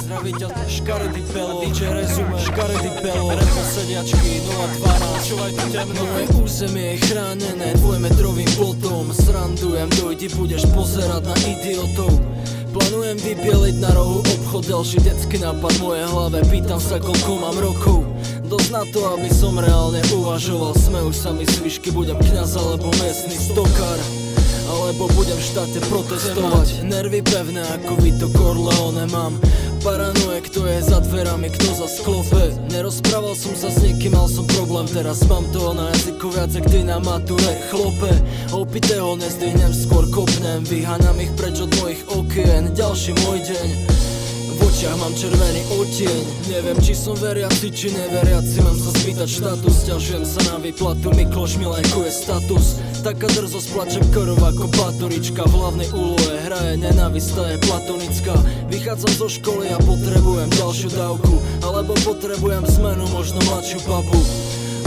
Zdraví ťa škaredý pelo, DJ Rezume, škaredý pelo, repo sediačky 012, čúvaj tu temno. Moje územie je chránené dvojmetrovým plotom. Srandujem, dojdi, budeš pozerať na idiotov. Plánujem vybieliť na rohu obchod, ďalší detský nápad v mojej hlave. Pýtam sa, koľko mám rokov. Dosť na to, aby som reálne uvažoval. Smejú sa mi svišky, budem kňaz alebo miestny stokár, alebo budem v štáte protestovať. Nervy pevné ako Vito Corleone mám. Paranoje, kto je za dverami, kto za sklope. Nerozprával som sa s niekým, mal som problém. Teraz mám toho na jazyku viac, jak ty na mature, chlope. Opitého nezdvihnem, skôr kopnem. Vyháňam ich preč od mojich okien. Ďalší môj deň, v očiach mám červený odtieň. Neviem, či som veriaci, či neveriaci. Mám sa spýtať štatus, ťažujem sa na výplatu. Mikloš mi lajkuje status. Taká drzosť, plačem krv ako batorička. V hlavnej úlohe hraje nenávisť, tá je platonická. Vychádzam zo školy a potrebujem ďalšiu dávku, alebo potrebujem zmenu, možno mladšiu babu.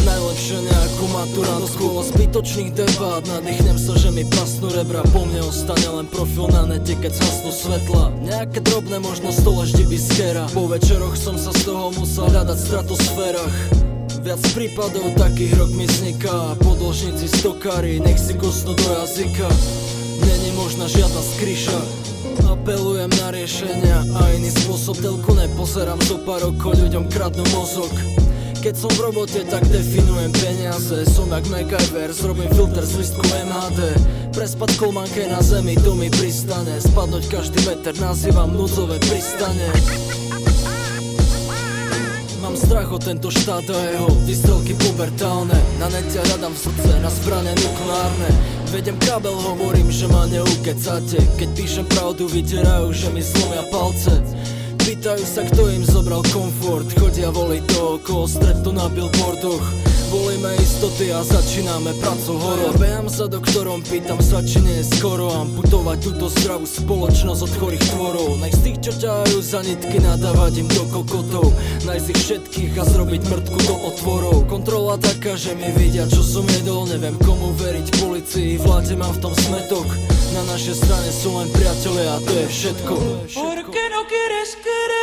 Najlepšie nejakú maturantku. Skôl zbytočných debát, nadýchnem sa, že mi prasnú rebra. Po mne ostane len profil na nete, keď zhasnú svetla. Nejaké drobné, možno stolaždi biskera. Po večeroch som sa z toho musel hľadať v stratosférach. Viac prípadov takých rok mi vzniká. Podložníci stokári, nech si kusnú do jazyka. Není možná žiadna skryša. Apelujem na riešenia a iný spôsob. Telku nepozerám, zo pár rokov ľuďom kradnú mozog. Keď som v robote, tak definujem peniaze. Som jak MacGyver, zrobím filter z listku MHD. Prespať kolmanke na zemi, to mi pristane. Spadnúť každý meter, nazývam núdzové pristane. Mám strach o tento štát a jeho výstrelky pubertálne. Na nete hľadám v srdce na zbrane nukleárne. Vedem kábel, hovorím, že ma neukecáte. Keď píšem pravdu, vyterajú, že mi zlomia palce. Pýtajú sa, kto im zobral komfort. Chodia voliť toho, koho stretnú na billboardoch. Volíme istoty a začíname pracou horor. Behám za doktorom, pýtam sa, či nie je skoro amputovať túto zdravú spoločnosť od chorých tvorov. Nech z tých, čo ťahajú za nitky, nadávať im do kokotov. Nájsť ich všetkých a zrobiť mŕtku do otvorov. Kontrola taká, že mi vidia, čo som jedol. Neviem komu veriť, policii, vláde mám v tom smetok. Na našej strane sú len priatelia a to je všetko. Porque no quieres querer.